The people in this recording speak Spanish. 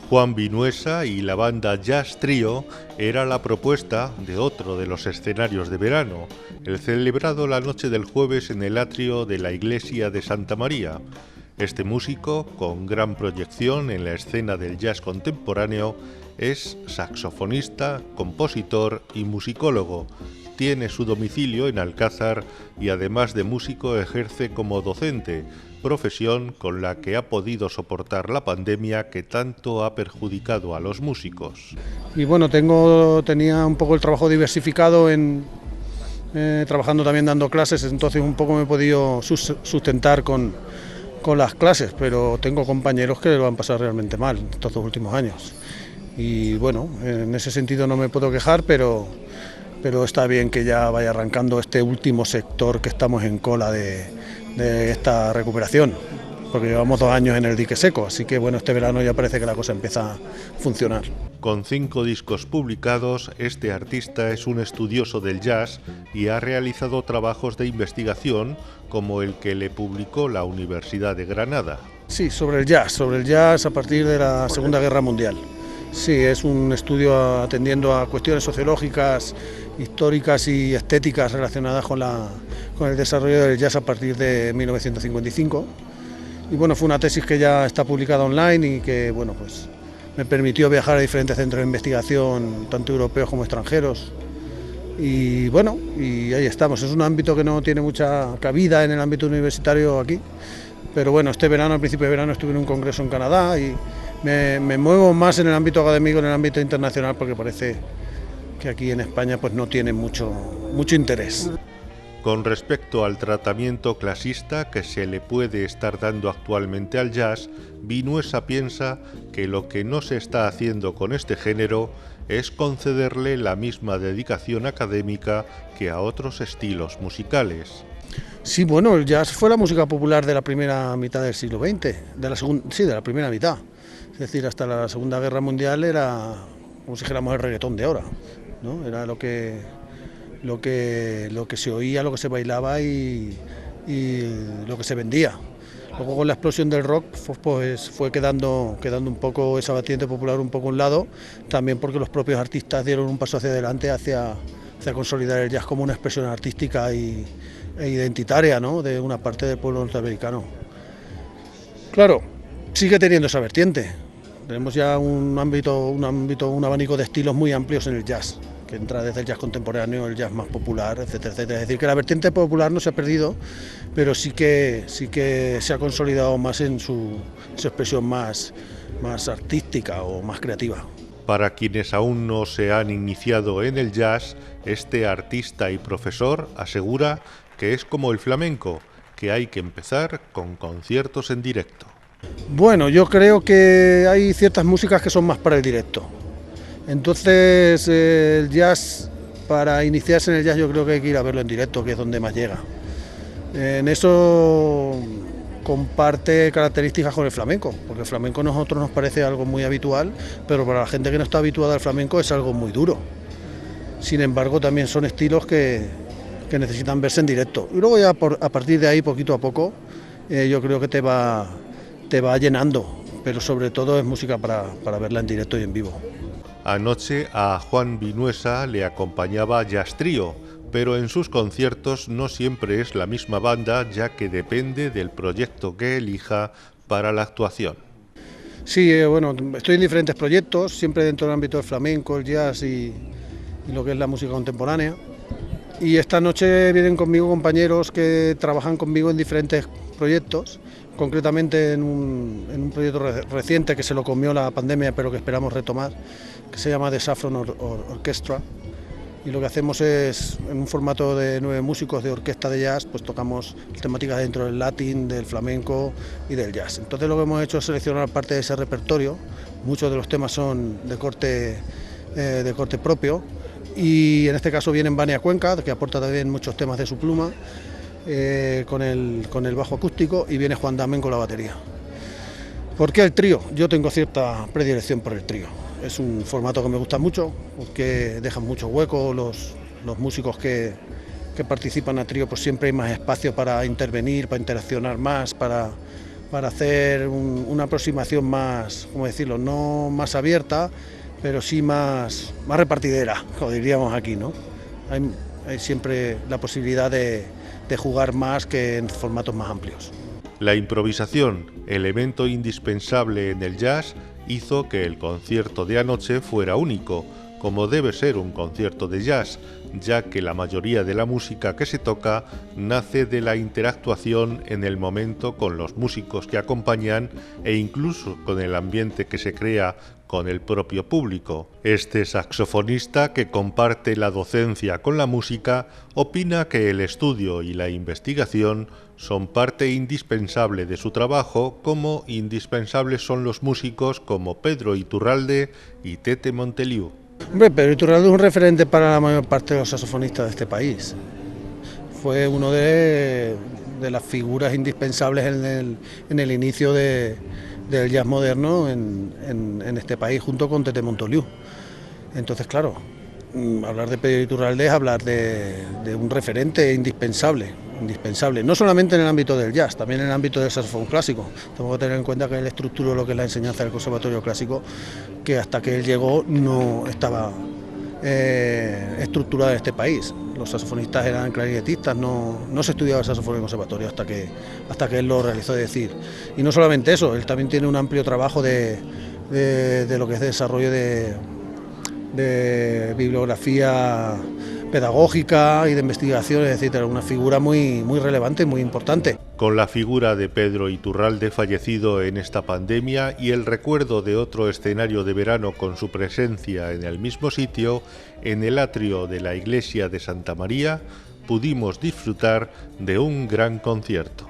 Juan Vinuesa y la banda Jazz Trío era la propuesta de otro de los escenarios de verano, el celebrado la noche del jueves en el atrio de la iglesia de Santa María. Este músico, con gran proyección en la escena del jazz contemporáneo, es saxofonista, compositor y musicólogo. Tiene su domicilio en Alcázar y además de músico ejerce como docente, profesión con la que ha podido soportar la pandemia que tanto ha perjudicado a los músicos. Y bueno, tenía un poco el trabajo diversificado trabajando también dando clases, entonces un poco me he podido sustentar con las clases, pero tengo compañeros que lo han pasado realmente mal estos 2 últimos años. Y bueno, en ese sentido no me puedo quejar, pero está bien que ya vaya arrancando este último sector que estamos en cola de esta recuperación, porque llevamos 2 años en el dique seco, así que bueno, este verano ya parece que la cosa empieza a funcionar. Con 5 discos publicados, este artista es un estudioso del jazz y ha realizado trabajos de investigación como el que le publicó la Universidad de Granada. Sí, sobre el jazz a partir de la Segunda Guerra Mundial. Sí, es un estudio atendiendo a cuestiones sociológicas, históricas y estéticas relacionadas con el desarrollo del jazz a partir de 1955. Y bueno, fue una tesis que ya está publicada online y que bueno, pues me permitió viajar a diferentes centros de investigación, tanto europeos como extranjeros. Y bueno, y ahí estamos. Es un ámbito que no tiene mucha cabida en el ámbito universitario aquí, pero bueno, este verano, al principio de verano, estuve en un congreso en Canadá y me muevo más en el ámbito académico, en el ámbito internacional, porque parece que aquí en España pues no tiene mucho interés. Con respecto al tratamiento clasista que se le puede estar dando actualmente al jazz, Vinuesa piensa que lo que no se está haciendo con este género es concederle la misma dedicación académica que a otros estilos musicales. Sí, bueno, el jazz fue la música popular de la primera mitad del siglo XX, de la primera mitad. Es decir, hasta la Segunda Guerra Mundial era, como si dijéramos, el reggaetón de ahora, ¿no? Era lo que se oía, lo que se bailaba y lo que se vendía. Luego con la explosión del rock pues fue quedando un poco esa vertiente popular un poco a un lado, también porque los propios artistas dieron un paso hacia adelante hacia consolidar el jazz como una expresión artística e identitaria, ¿no?, de una parte del pueblo norteamericano. Claro, sigue teniendo esa vertiente. Tenemos ya un abanico de estilos muy amplios en el jazz, que entra desde el jazz contemporáneo, el jazz más popular, etcétera, etcétera. Es decir, que la vertiente popular no se ha perdido, pero sí que se ha consolidado más en su expresión más artística o más creativa. Para quienes aún no se han iniciado en el jazz, este artista y profesor asegura que es como el flamenco, que hay que empezar con conciertos en directo. Bueno, yo creo que hay ciertas músicas que son más para el directo. Entonces, el jazz, para iniciarse en el jazz, yo creo que hay que ir a verlo en directo, que es donde más llega. En eso comparte características con el flamenco, porque el flamenco a nosotros nos parece algo muy habitual, pero para la gente que no está habituada al flamenco es algo muy duro. Sin embargo, también son estilos que necesitan verse en directo. Y luego ya a partir de ahí, poquito a poco, yo creo que te va llenando, pero sobre todo es música para verla en directo y en vivo. Anoche a Juan Vinuesa le acompañaba Jazz Trío, pero en sus conciertos no siempre es la misma banda, ya que depende del proyecto que elija para la actuación. Sí, bueno, estoy en diferentes proyectos, siempre dentro del ámbito del flamenco, el jazz y lo que es la música contemporánea. Y esta noche vienen conmigo compañeros que trabajan conmigo en diferentes proyectos, concretamente en un proyecto reciente que se lo comió la pandemia, pero que esperamos retomar, que se llama The Saffron Orchestra. Y lo que hacemos es, en un formato de 9 músicos de orquesta de jazz, pues tocamos temáticas dentro del latín, del flamenco y del jazz. Entonces lo que hemos hecho es seleccionar parte de ese repertorio. Muchos de los temas son de corte propio, y en este caso viene Vania Cuenca, que aporta también muchos temas de su pluma, con el bajo acústico, y viene Juan Damen con la batería. ¿Por qué el trío? Yo tengo cierta predilección por el trío. Es un formato que me gusta mucho, porque dejan mucho hueco los músicos que participan a trío, pues siempre hay más espacio para intervenir, para interaccionar más, para para hacer una aproximación más, ¿cómo decirlo?, no más abierta, pero sí más repartidera, como diríamos aquí, ¿no? Hay siempre la posibilidad de jugar más que en formatos más amplios. La improvisación, elemento indispensable en el jazz, hizo que el concierto de anoche fuera único, como debe ser un concierto de jazz, ya que la mayoría de la música que se toca nace de la interactuación en el momento con los músicos que acompañan e incluso con el ambiente que se crea con el propio público. Este saxofonista, que comparte la docencia con la música, opina que el estudio y la investigación son parte indispensable de su trabajo, como indispensables son los músicos como Pedro Iturralde y Tete Montoliu. Hombre, Pedro Iturralde es un referente para la mayor parte de los saxofonistas de este país. Fue uno de las figuras indispensables en el inicio del jazz moderno en este país, junto con Tete Montoliu. Entonces, claro, hablar de Pedro Iturralde es hablar de un referente indispensable, no solamente en el ámbito del jazz, también en el ámbito del saxofón clásico. Tengo que tener en cuenta que él estructuró lo que es la enseñanza del Conservatorio Clásico, que hasta que él llegó no estaba estructurada en este país. Los saxofonistas eran clarinetistas, no se estudiaba el saxofón en el conservatorio hasta que él lo realizó, es decir. Y no solamente eso, él también tiene un amplio trabajo de lo que es desarrollo de bibliografía pedagógica y de investigación, etcétera, una figura muy relevante, muy importante. Con la figura de Pedro Iturralde, fallecido en esta pandemia, y el recuerdo de otro escenario de verano con su presencia en el mismo sitio, en el atrio de la iglesia de Santa María, pudimos disfrutar de un gran concierto.